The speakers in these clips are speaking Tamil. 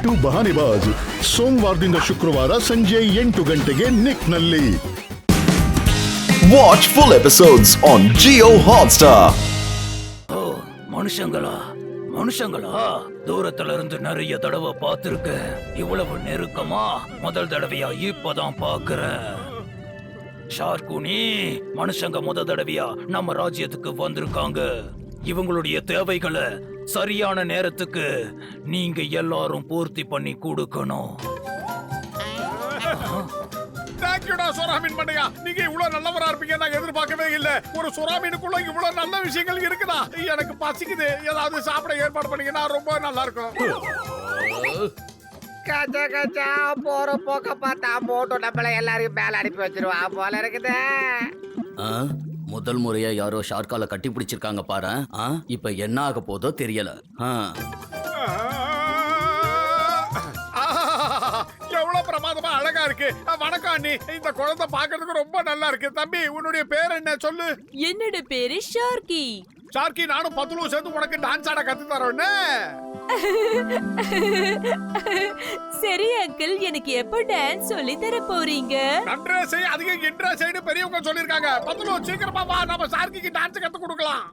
ಟು ಬಹಾನಿಬಾಜ್ ಸೋಮವಾರದಿಂದ ಶುಕ್ರವಾರ ಸಂಜೆ 8 ಗಂಟೆಗೆ ನಿಕ್ನಲ್ಲಿ. Watch full episodes on Jio Hotstar. மனுஷங்களா தூரத்துல இருந்து நிறைய தடவை பார்த்திருக்கேன். இவ்வளவு நெருக்கமா முதல் தடவையா இப்பதான் பாக்குறேன். ஷார்குனி, மனுஷங்க முதல் தடவையா நம்ம ராஜ்யத்துக்கு வந்திருக்காங்க. இவங்களுடைய தேவைகளை சரியான நேரத்துக்கு நீங்க எல்லாரும் பூர்த்தி பண்ணி கொடுக்கணும். நீங்க இவ்வளவு நல்லவரா இருப்பீங்க நான் எதிர்பார்க்கவே இல்ல. ஒரு சுறாமீனுக்குள்ள இவ்வளவு நல்ல விஷயங்கள் இருக்குதா? எனக்கு பசிக்குது, ஏதாவது சாப்பிட ஏற்பாடு பண்ணீங்கன்னா ரொம்ப நல்லா இருக்கும். கச்சா போற போக்க பார்த்தா போட்டோ நம்மள எல்லாரையும் மேல அனுப்பி வச்சிருவா போல இருக்குது. முதல் முறையா யாரோ ஷார்க்கால கட்டி பிடிச்சிருக்காங்க பாரு. இப்ப என்ன ஆக போதோ தெரியல. எவ்வளவு பிரமாதமா அழகா இருக்கு. வணக்கம் அண்ணி, இந்த குழந்தை பாக்குறதுக்கு ரொம்ப நல்லா இருக்கு. தம்பி, உன்னுடைய பேர் என்ன சொல்லு? என்னோட பேரு ஷார்கி. ஷார்கி, நானும் பத்துலு சேர்ந்து உனக்கு டான்ஸ் ஆட கத்து தரோன்னு. சரி அங்கிள், எனக்கு எப்ப டான்ஸ் சொல்லி தர போறீங்க? நன்றே செய், அதிக இன்ட்ரா செய்து பெரியவங்க சொல்லிருக்காங்க. பத்துலு சீக்கிரமா வா, நம்ம ஷார்கிக்கு டான்ஸ் கத்து கொடுக்கலாம்.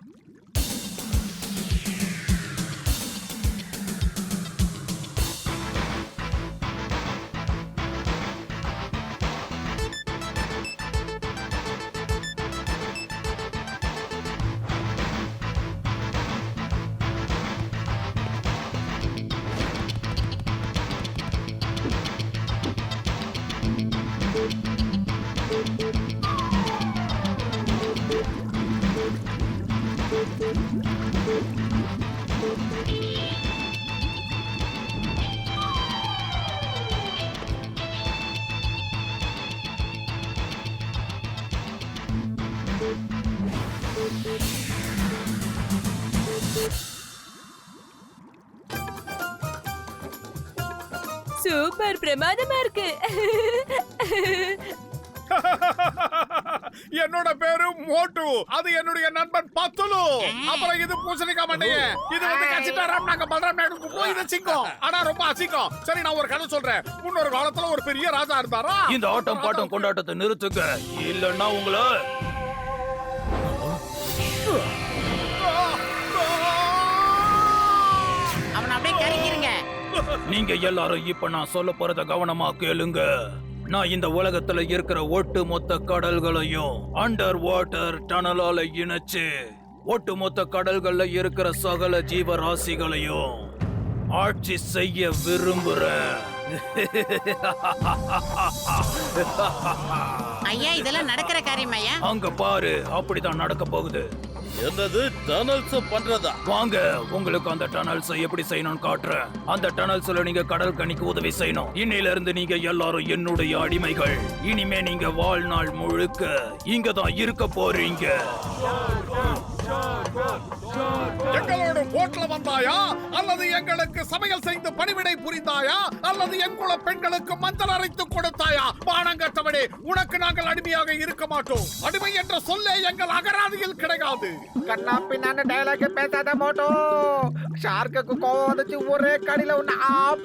சூப்பர், பிரமாதமா இருக்கு. என்னோட பேரு மோட்டு, அது என்னுடைய நண்பன் பத்துலு. அப்புறம் இது பூசணிக்காய் மண்டைய, இது வந்து கச்சிட்டாராம். நாங்க பலராம் நாயுடுக்கு போய் இது சிங்கம், ஆனா ரொம்ப அசிங்கம். சரி, நான் ஒரு கதை சொல்றேன். முன்னொரு காலத்துல ஒரு பெரிய ராஜா இருந்தாரா. இந்த ஆட்டம் பாட்டம் கொண்டாட்டத்தை நிறுத்துங்க, இல்லன்னா உங்கள அவன் அப்படியே கறிக்கிறீங்க. நீங்க எல்லாரும் இப்ப நான் சொல்ல போறத கவனமா கேளுங்க. நான் இந்த உலகத்துல இருக்கிற ஒட்டு மொத்த கடல்களையும் அண்டர் வாட்டர் டனலால இணைச்சு ஒட்டு மொத்த கடல்கள்ல இருக்கிற சகல ஜீவராசிகளையும் ஆட்சி செய்ய விரும்புறேன். ஐயா, இதெல்லாம் நடக்கிற காரியம் ஐயா? அங்க பாரு, அப்படிதான் நடக்க போகுது. என்னது டனல்ஸ் பண்றதா? வாங்க, உங்களுக்கு அந்த டனல்ஸ் எப்படி செய்யணும்னு காட்டுறேன். அந்த டனல்ஸ்ல நீங்க கடல் கணிக்கு உதவி செய்யணும். இன்னையில இருந்து நீங்க எல்லாரும் என்னுடைய அடிமைகள். இனிமே நீங்க வாழ்நாள் முழுக்க இங்க தான் இருக்க போறீங்க. எங்களோட போட்ல வந்தாயா, அல்லது எங்களுக்கு சமையல் செய்து பணிவிடை புரிந்தாயா, அல்லது எங்குள்ள பெண்களுக்கு மஞ்சள் அரைத்து கொடுத்தாயா? பானங்கட்டவனே, உனக்கு நாங்கள் அடிமையாக இருக்க மாட்டோம். அடிமை என்ற சொல்லே எங்கள் அகராதியில் கிடையாது. கண்ணா பின்னான்னு டயலாக் பேசாத மோட்டோ. ஷார்க்குக்கு கோவம் வந்துச்சு, ஒரே கடியில ஒண்ணு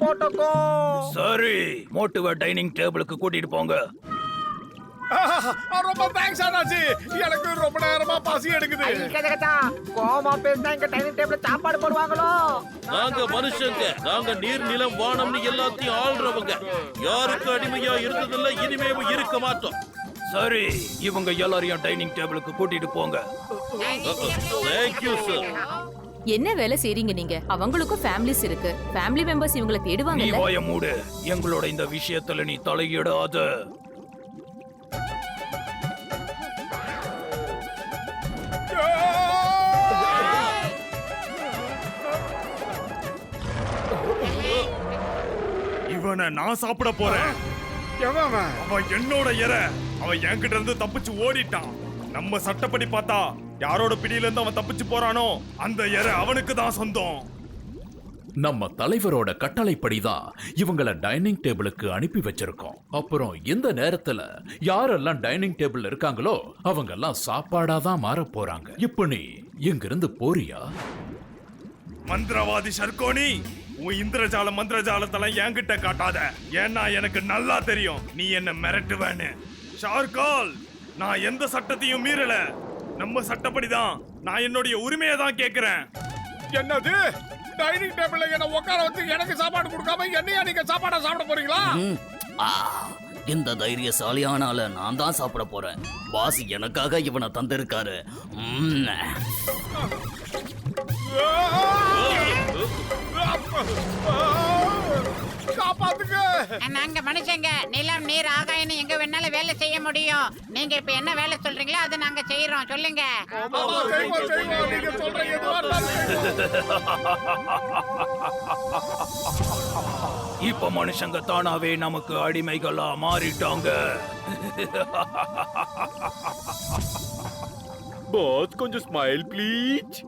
போட்டோக்கோ. சரி, மோட்டுவ டைனிங் டேபிளுக்கு கூட்டிட்டு போங்க. ரொம்ப தேங்க்ஸ் அண்ணாச்சி, எனக்கு ரொம்ப நேரமா பசி எடுக்குது. கோவமா பேசினா இங்க டைனிங் டேபிள்ல சாப்பாடு போடுவாங்களோ? நாங்க மனுஷங்க, நாங்க நீர் நிலம் வானம்னு எல்லாத்தையும் ஆள்றவங்க. யாருக்கு அடிமையா இருந்ததில்ல, இனிமேவும் இருக்க மாட்டோம். சரி, இவங்க எல்லாரையும் டைனிங் டேபிளுக்கு கூட்டிட்டு போங்க. Thank you sir. என்ன வேலை செய்றீங்க நீங்க? அவங்களுக்கும் ஃபேமிலிஸ் இருக்கு. ஃபேமிலி மெம்பர்ஸ் இவங்களை நீ தேடுவாங்கல்ல. வாய மூடு. எங்களோட இந்த விஷயத்துல நீ தலையிடாத. இவனை நான் சாப்பிட போறேன். அவன் என்னோட இற. அவன் என்கிட்ட இருந்து தப்பிச்சு ஓடிட்டான். நம்ம சட்டப்படி பார்த்தா யாரோட பிடியில இருந்து அவன் தப்பிச்சு போறானோ அந்த இற அவனுக்கு தான் சொந்தம். நம்ம தலைவரோட கட்டளைப்படிதான் இவங்களை டைனிங் டேபிளுக்கு அனுப்பி வச்சிருக்கோம். அப்புறம் இந்த நேரத்துல யாரெல்லாம் டைனிங் டேபிள் இருக்காங்களோ அவங்க எல்லாம் சாப்பாடாதான் மாற போறாங்க. இப்ப நீ இங்கிருந்து போறியா? மந்திரவாதி ஷர்கோனி, உன் இந்திரஜால மந்திரஜாலத்தெல்லாம் என்கிட்ட காட்டாத. ஏன்னா எனக்கு நல்லா தெரியும் நீ என்ன மிரட்டுவேன்னு. ஷார்கால், நான் எந்த சட்டத்தையும் மீறல. நம்ம சட்டப்படிதான் நான் என்னுடைய உரிமையை தான் கேக்குறேன். என்னது? டைனிங் டேபிள்ல என்ன உட்கார வச்சு எனக்கு சாப்பாடு கொடுக்காம என்னையா நீங்க சாப்பாடா சாப்பிட போறீங்களா? இந்த தைரியசாலியானால நான் தான் சாப்பிட போறேன். பாஸ் எனக்காக இவனை தந்திருக்காரு. காப்பாத்துங்க. நாங்க மனுஷங்க நிலம் நீர் ஆகாயம் எங்க வேணாலும் வேலை செய்ய முடியும். நீங்க இப்ப என்ன வேலை சொல்றீங்களோ அதை நாங்க செய்யறோம். சொல்லுங்க. நீங்க சொல்ற எதுவா இப்ப மனுஷங்க தானாவே நமக்கு அடிமைகளா மாறிட்டாங்க. பாஸ் கொஞ்சம் ஸ்மைல் ப்ளீஸ்.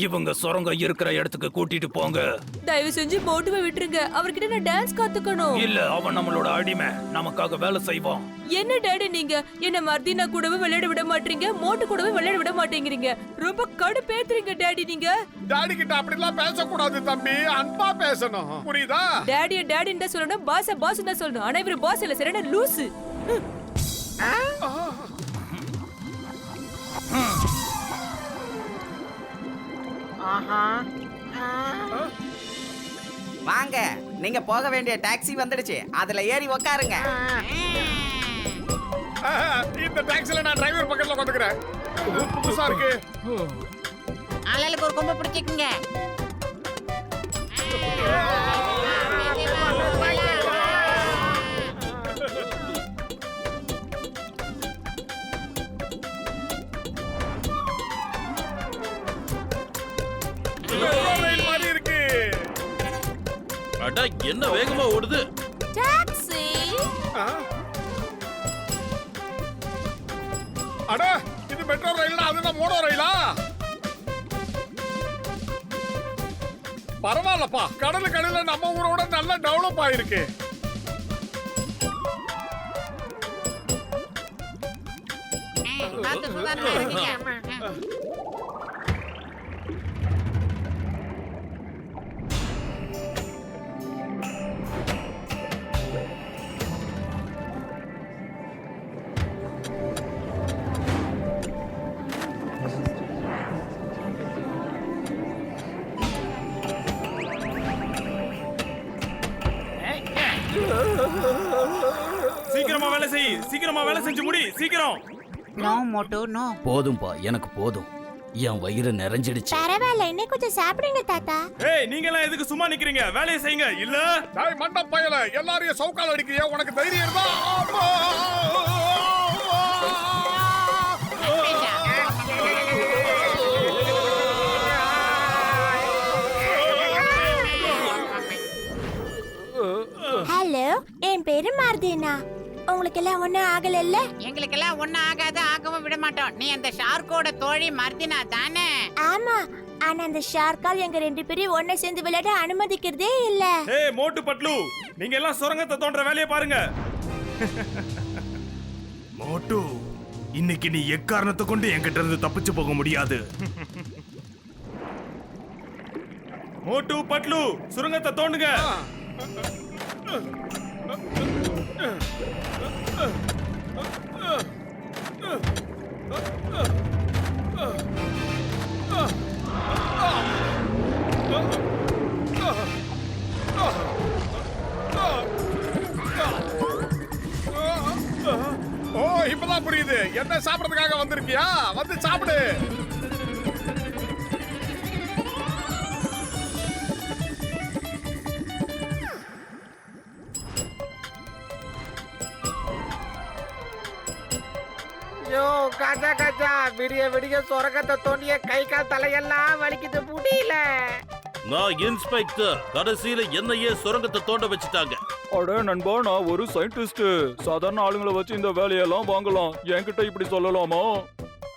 இவங்க சுரங்கம் இருக்கிற இடத்துக்கு கூட்டிட்டு போங்க. தயவு செஞ்சு மோட்டுவை விட்டுருங்க. அவர்கிட்ட நான் டான்ஸ் கத்துக்கணும். இல்ல, அவன் நம்மளோட அடிமை, நமக்காக வேலை செய்வான். என்ன டாடி நீங்க என்ன மர்தினா கூடவே விளையாட விட மாட்டீங்க, மோட்டு கூடவே விளையாட விட மாட்டேங்கிறீங்க. ரொம்ப கடுப்பேத்துறீங்க டாடி நீங்க. டாடி கிட்ட அப்படி எல்லாம் பேசக்கூடாது தம்பி, அன்பா பேசணும், புரியுதா? டாடிய டாடின்னு தான் சொல்லணும், பாஸ பாஸ் தான் சொல்லணும். ஆனா இவரு பாஸ் இல்ல, சரியான லூசு. வாங்க, நீங்க போக வேண்டிய டாக்ஸி வந்துடுச்சு. அதுல ஏறி உட்காருங்க. இந்த டாக்ஸில நான் டிரைவர் பக்கத்துல உட்காந்துக்கிறேன். புதுசா இருக்கு. ஆளுக்கு ஒரு கொம்பு பிடிச்சிக்குங்க. அட, என்ன வேகமா ஓடுது. டாக்ஸி. அட, இது மெட்ரோ ரயில், அதுதான் மோனோ ரயிலா? பரவாயில்லப்பா, கடலுக்கடியில நம்ம ஊரோட நல்லா டெவலப் ஆயிருக்கு. பார்த்து சுதாரணமா இருக்கீங்க. சீக்கிரமா வேலை செய், சீக்கிரமா வேலை செஞ்சு முடி, சீக்கிரம். நோ மோட்டு நோ. போதும்பா, எனக்கு போதும். என் வயிறு நிறைஞ்சிடுச்சு. பரவாயில்ல, இன்னும் கொஞ்சம் சாப்பிடுங்க தாத்தா. ஏய், நீங்க எல்லாம் எதுக்கு சும்மா நிக்கிறீங்க? வேலையை செய்யுங்க. இல்ல டேய் மண்ட பயல, எல்லாரையும் சவுக்கால அடிக்கிறியா? உனக்கு தைரியம் இருந்தா ஹலோ, என் பேரு மார்தீனா. உங்களுக்கு எல்லாம் ஒண்ணும் ஆகல? எங்களுக்கு எல்லாம் ஒண்ணும் ஆகாத, ஆகவும் விட மாட்டோம். நீ அந்த ஷார்க்கோட தோழி மர்தினா தானே? ஆமா, ஆனா அந்த ஷார்க்கால் எங்க ரெண்டு பேரையும் ஒண்ணா சேர்ந்து விளையாட அனுமதிக்கிறதே இல்ல. ஏய் மோட்டு பட்லு, நீங்க எல்லாம் சுரங்கத்தை தோன்ற வேலையை பாருங்க. மோட்டு, இன்னைக்கு நீ எக்காரணத்தை கொண்டு என்கிட்ட இருந்து தப்பிச்சு போக முடியாது. மோட்டு பட்லு, சுரங்கத்தை தோண்டுங்க. ஓ, இப்பதான் புரியுது. என்ன சாப்பிடறதுக்காக வந்திருக்கியா? வந்து சாப்பிடு. ஐயோ, காஜா காஜா, விடிய விடிய சொரகத்தை தோண்டிய கை கால் தலையெல்லாம் வலிக்குது, முடியல. நான் இன்ஸ்பெக்டர். கடைசியில என்னையே சுரங்கத்தை தோண்ட வச்சுட்டாங்க. அட நண்பா, நான் ஒரு சயின்டிஸ்ட். சாதாரண ஆளுங்களை வச்சு இந்த வேலையெல்லாம் வாங்கலாம். என்கிட்ட இப்படி சொல்லலாமா?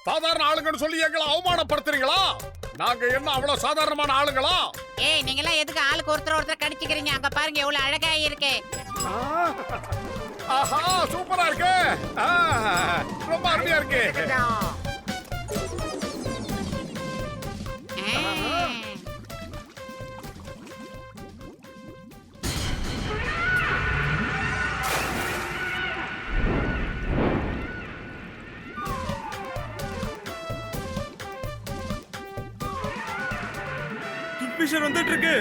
சாதாரண ஆளுங்கன்னு சொல்லி எங்களை அவமானப்படுத்துறீங்களா? நாங்க என்ன அவ்வளவு சாதாரணமான ஆளுங்களா? ஏய், நீங்க எல்லாம் எதுக்கு ஆளுக்கு ஒருத்தர் கடிச்சுக்கிறீங்க? அங்க பாருங்க எவ்வளவு அழகா இருக்கு. ஆஹா, சூப்பரா இருக்கு. ரொம்ப அருமையா இருக்கு. விஷன் வந்துட்டு இருக்கு.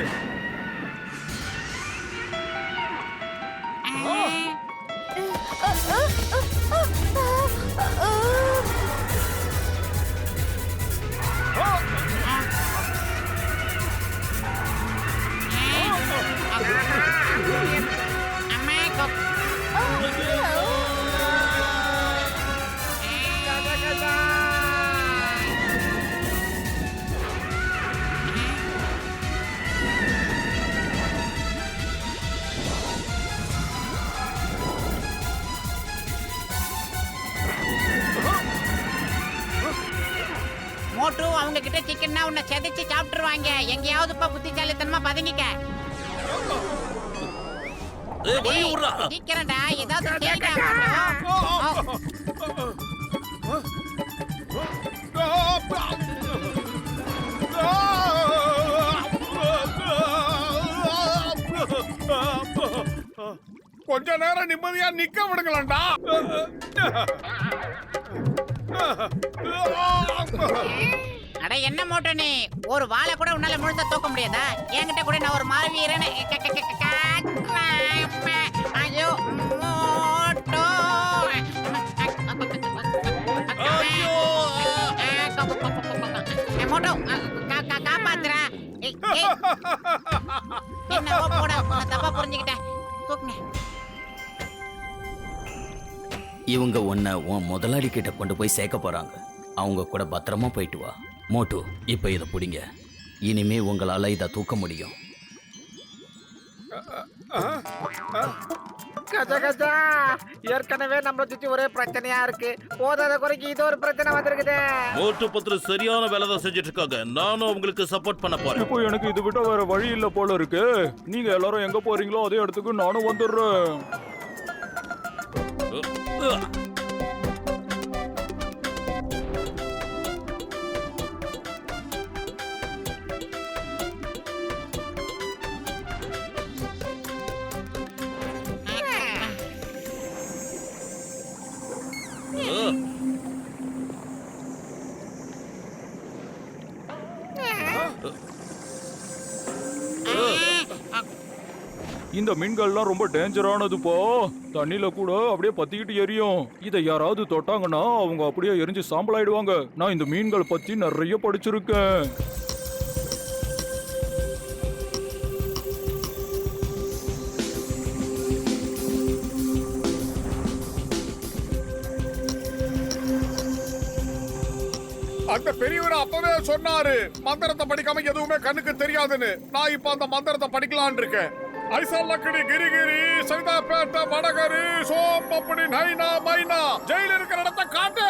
மோட்டு அவங்க கிட்ட சிக்கன்னா உன்னை செதைச்சு சாப்பிட்டுருவாங்க. எங்கேயாவது இப்ப புத்திசாலித்தனமா பதுங்கிக்க. சீக்கிரம்டா, ஏதாவது செய்யுடா மோட்டு. கொஞ்ச நேரம் நிம்மதியா நிக்க விடுங்களா? அட என்ன மோட்டு நீ ஒரு வாழை கூட உன்னால முழுசா தூக்க முடியாதா? என்கிட்ட கூட நான் ஒரு மாவீரன். ஐயோ மோட்டோ, மோட்டோ காப்பாத்துறா. என்னவோ போட, தப்பா புரிஞ்சுக்கிட்டேன். தூக்குங்க. இவங்க உன்னை உன் முதலாளி கிட்ட கொண்டு போய் சேர்க்க போறாங்க. அவங்க கூட பத்திரமா போயிட்டு வா. மோட்டு, இப்ப இதை பிடிங்க. இனிமே உங்களால இதை தூக்க முடியும். கஜா கஜா, ஏற்கனவே நம்மள சுத்தி ஒரே பிரச்சனையா இருக்கு. போதாத குறைக்கு இது ஒரு பிரச்சனை வந்திருக்குது. மோட்டு பத்திர சரியான வேலை தான் செஞ்சுட்டு இருக்காங்க. நானும் உங்களுக்கு சப்போர்ட் பண்ண போறேன். இப்போ எனக்கு இது விட்ட வேற வழி இல்ல போல இருக்கு. நீங்க எல்லாரும் எங்க போறீங்களோ அதே இடத்துக்கு நானும் வந்துடுறேன். இந்த மீன்கள்லாம் ரொம்ப டேஞ்சரானதுப்பா. தண்ணியில கூட அப்படியே பத்திக்கிட்டு எரியும். இதை யாராவது தொட்டாங்கன்னா அவங்க அப்படியே எரிஞ்சு சாம்பலாயிடுவாங்க. நான் இந்த மீன்கள் பத்தி நிறைய படிச்சிருக்கேன். அந்த பெரியவர் அப்பவே சொன்னாரு மந்திரத்தை படிக்காம எதுவுமே கண்ணுக்கு தெரியாதுன்னு. நான் இப்ப அந்த மந்திரத்தை படிக்கலான் இருக்கேன். ஐசல்லக்கடி கிரிகிரி சைதாப்பேட்டை வடகரி சோம்பப்படி நைனா மைனா ஜெயில இருக்கிற இடத்தை காட்டு.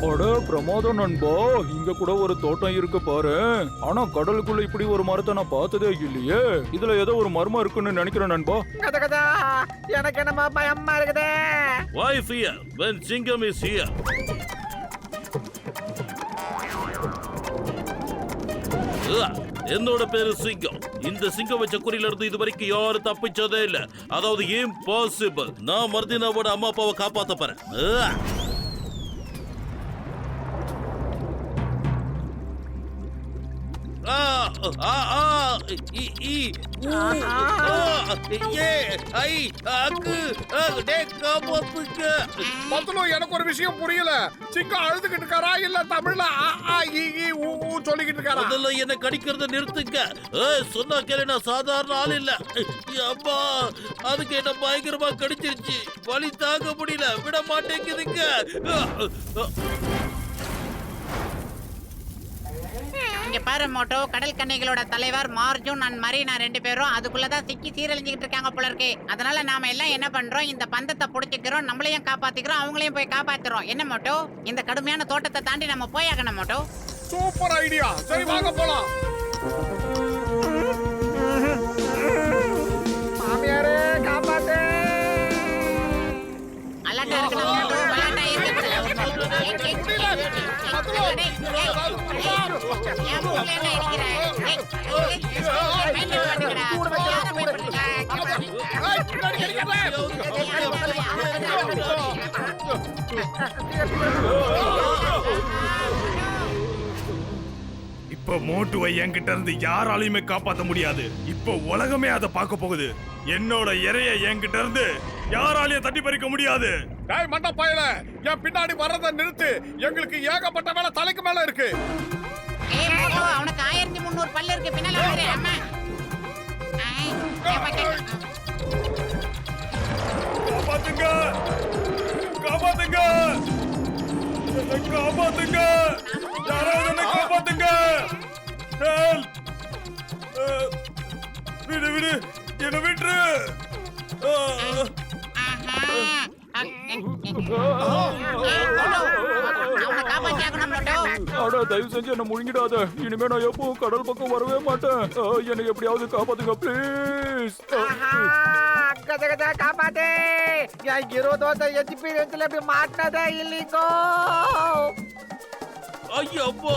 அட பிரமாதம் நண்பா, இங்க கூட ஒரு தோட்டம் இருக்கு பாரு. ஆனா கடலுக்குள்ள இப்படி ஒரு மரத்தை நான் பார்த்ததே இல்லையே. இதுல ஏதோ ஒரு மர்மம் இருக்குன்னு நினைக்கிறேன் நண்பா. கஜா கஜா, எனக்கு என்னமா பயமா இருக்குதே. Why fear when சிங்கம் is here? என்னோட பேரு சிங்கம். இந்த சிங்கம் வச்ச குறியில இருந்து இது வரைக்கும் யாரும் தப்பிச்சதே இல்ல. அதாவது இம்பாசிபிள். நான் மர்தினாவோட அம்மா அப்பாவை காப்பாத்த போறேன். எனக்கு ஒரு விஷயம் புரியல. சிங்கம் அழுதுகிட்டு இருக்காரா இல்ல தமிழ்ல சொல்லிக்கிட்டு இருக்காரா? முதல்ல என்ன கடிக்கிறத நிறுத்துங்க. சொன்னா கேளு, நான் சாதாரண ஆள் இல்ல. அப்பா, அதுக்கு என்ன பயங்கரமா கடிச்சிருச்சு. வலி தாங்க முடியல, விட மாட்டேங்குதுங்க. இங்க பாரு மோட்டோ, கடல் கன்னிகளோட தலைவர் மார்ஜூன் அண்ட் மரீனா 2 பேரும் அதுக்குள்ளதான் சிக்கி சீரழிஞ்சுக்கிட்டு இருக்காங்க போல இருக்கு. அதனால நாம எல்லாம் என்ன பண்றோம், இந்த பந்தத்தை புடிச்சுக்கிறோம், நம்மளையும் காப்பாத்திக்கிறோம், அவங்களையும் போய் காப்பாத்துறோம். என்ன மோட்டோ, இந்த கடுமையான தோட்டத்தை தாண்டி நம்ம போயாகணும் மோட்டோ. Super idea. சரி வாங்க போலாம். மாமியாரே காப்பாத்து. அலட்டா இருக்கணும் மோட்டோ, அலட்டா இப்ப மோட்டுவை என்கிட்ட இருந்து யாராலையுமே காப்பாத்த முடியாது. இப்ப உலகமே அதை பார்க்க போகுது. என்னோட இறைய என்கிட்ட இருந்து யாராலையும் தட்டி பறிக்க முடியாது. டேய் மண்ட பயல, என் பின்னாடி வர்றத நிறுத்து. எங்களுக்கு ஏகப்பட்ட வேலை தலைக்கு மேல இருக்கு. அவனுக்கு 1300 பல்லு இருக்கு. பின்னால வந்துரு. அம்மா காப்பாத்துங்க, காப்பாத்துங்க, காப்பாத்துங்க, யாராவது என்ன காப்பாத்துங்க. விடு விடு, என்ன விட்டுரு. தயவு செஞ்சு என்ன முழுங்கிடாத. இனிமே நான் எப்பவும் கடல் பக்கம் வரவே மாட்டேன். என்னை எப்படியாவது காப்பாத்துங்க ப்ளீஸ். காப்பாத்தே. என் 20 வருஷம் எக்ஸ்பீரியன்ஸ்ல இப்படி மாட்டினதே இல்லைங்கோ. ஐயப்பா,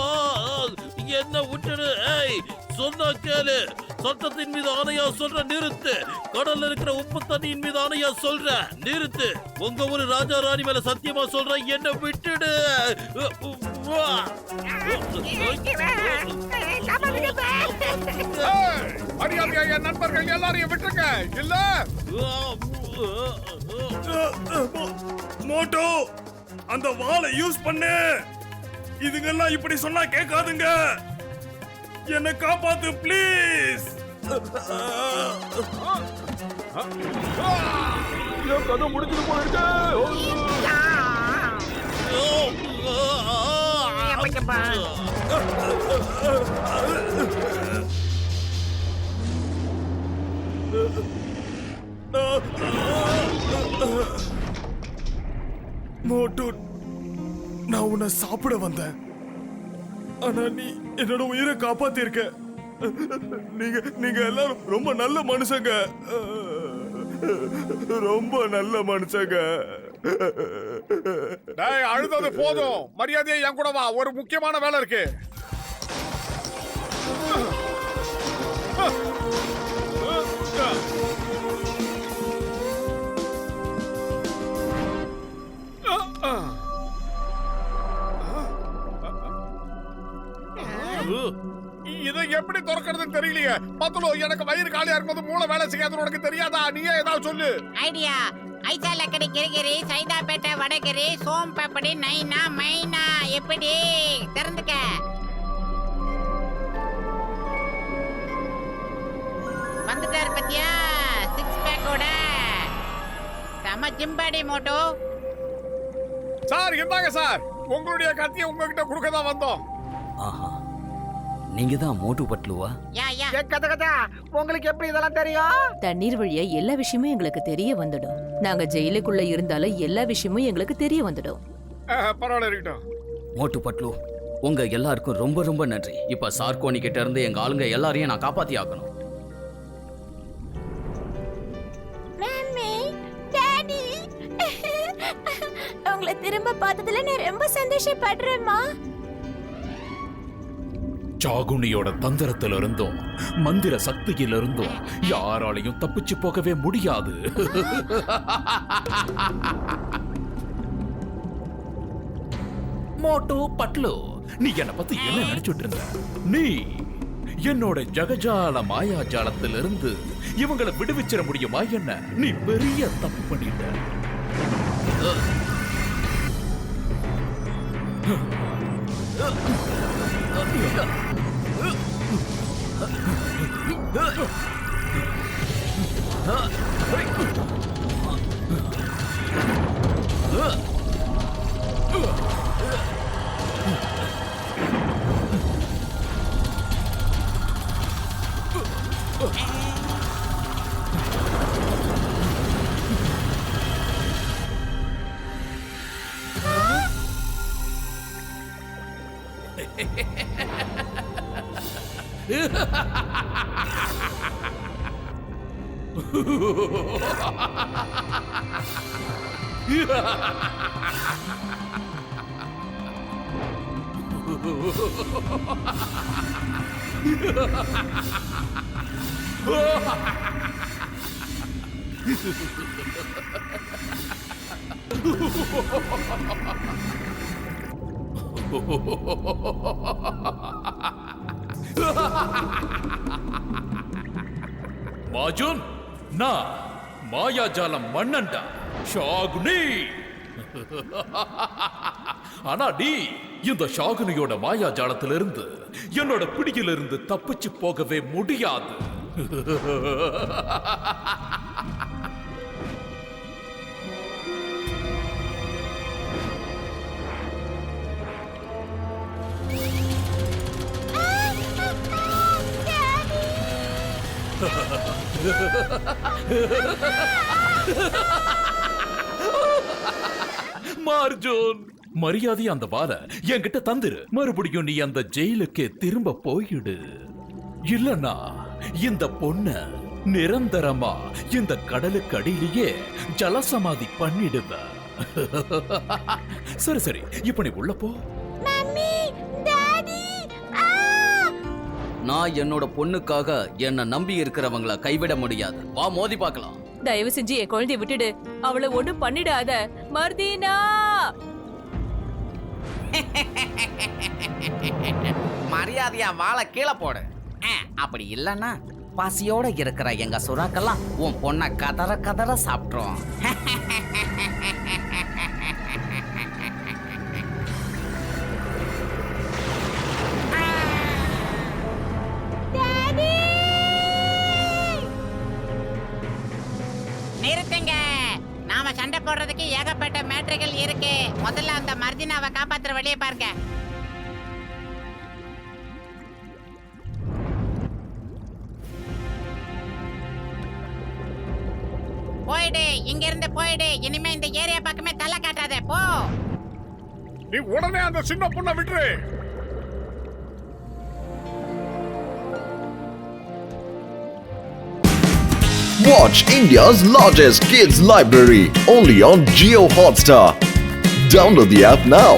என்ன விட்டுடு. ஏய், சொன்னா கேளு. சட்டத்தின் மீது ஆணையா சொல்ற, நிறுத்து. கடல்ல இருக்கிற உப்பு தண்ணியின் மீது ஆணையா சொல்ற, நிறுத்து. உங்க ஒரு ராஜா ராணி மேல சத்தியமா சொல்ற, என்ன விட்டுடு. மரியாதையா என் நண்பர்கள் எல்லாரையும் விட்டுருங்க. இல்ல மோட்டோ, அந்த வாளை யூஸ் பண்ணு. இதுங்கெல்லாம் இப்படி சொன்னா கேட்காதுங்க. என்ன காப்பாத்து ப்ளீஸ். என் கதை முடிஞ்சது போல இருக்கு. மோட்டு, நான் உன்னை சாப்பிட வந்தேன். ஆனா நீ என்னோட உயிரை காப்பாத்தி இருக்க. நீங்க எல்லாரும் ரொம்ப நல்ல மனுஷங்க. ரொம்ப நல்ல மனுஷங்க. டேய், அழுதது போதும். மரியாதையா என் கூட வா. ஒரு முக்கியமான வேலை இருக்கு. இதை எப்படி திறக்கிறதுன்னு தெரியலையே. பத்துலோ, எனக்கு வயிறு காலியா இருக்கும்போது மூளை வேலை செய்யாதுன்னு உனக்கு தெரியாதா? நீயே ஏதாவது சொல்லு. ஐடியா. ஐசா லக்கடி கிரிகிரி, சைதாப்பேட்டை வடகிரி, சோம் பப்படி, நைனா மைனா. எப்படி திறந்துக்க. வந்துட்டாரு பத்தியா, 6 பேக்கோட. செம ஜிம்பாடி மோட்டோ. சார் இந்தாங்க சார். உங்களுடைய கத்தியை உங்ககிட்ட கொடுக்க தான் வந்தோம். ஆஹா, நீங்க தான் மோட்டு பட்லுவா? கதை உங்களுக்கு எப்படி இதெல்லாம் தெரியும்? தண்ணீர் வழியா எல்லா விஷயமும் எங்களுக்கு தெரிய வந்துடும். நாங்க ஜெயிலுக்குள்ள இருந்தாலும் எல்லா விஷயமும் எங்களுக்கு தெரிய வந்துடும். பரவாயில்ல, இருக்கட்டும். மோட்டு பட்லு, உங்க எல்லாருக்கும் ரொம்ப ரொம்ப நன்றி. இப்ப சார்கோனி கிட்ட இருந்து எங்க ஆளுங்க எல்லாரையும் நான் காப்பாத்தி ஆகணும். மம்மி, டாடி, உங்களை திரும்ப பார்த்ததுல நான் ரொம்ப சந்தோஷப்படுறேம்மா. சாகுனியோட தந்திரத்திலிருந்தும் மந்திர சக்தியிலிருந்தும் யாராலையும் தப்பிச்சு போகவே முடியாது. மோட்டு பட்லு, நீ என்ன பத்தி என்ன நினைச்சிட்டு இருந்த? நீ என்னோட ஜகஜால மாயாஜாலத்திலிருந்து இவங்களை விடுவிச்சிட முடியுமா? என்ன நீ பெரிய தப்பு பண்ணிட்ட. மாஜுன், நான் மாயாஜாலம் மன்னன்டா, ஷாகுனி. ஆனா நீ இந்த ஷாகுனியோட மாயாஜாலத்திலிருந்து என்னோட பிடியிலிருந்து தப்பிச்சு போகவே முடியாது. மார்ஜுன், மரியாதை அந்த வால என்கிட்ட தந்துரு. மறுபடியும் நீ அந்த ஜெயிலுக்கு திரும்ப போயிடு. இல்லனா இந்த பொண்ண நிரந்தரமா இந்த கடலுக்கு அடியிலேயே ஜலசமாதி பண்ணிடுவ. சரி சரி, இப்ப நீ உள்ள போ. Mummy, daddy. நான் என்னோட பொண்ணுக்காக என்ன நம்பி இருக்கிறவங்கள கைவிட முடியாது. வா மோதி பார்க்கலாம். தயவு செஞ்சு என் குழந்தைய விட்டுடு. அவளை ஒண்ணும் பண்ணிடாத மர்தீனா. மரியாதையா வாழை கீழே போடு. அப்படி இல்லன்னா பசியோட இருக்கிற எங்க சுறாக்கெல்லாம் உன் பொண்ண கதற கதற சாப்பிட்றோம். நிறுத்துங்க. நாம சண்டை போடுறதுக்கு ஏகப்பட்ட மேட்ரிகள் இருக்கு. முதல்ல அந்த மர்தினாவை காப்பாத்துற வழியை பாருங்க. போயிடு, இங்க இருந்து போயிடு. இனிமே இந்த ஏரியா பக்கமே தலை காட்டாத. போ. நீ உடனே அந்த சின்ன பொண்ணை விட்டுரு. Watch India's largest kids library only on Jio Hotstar. Download the app now.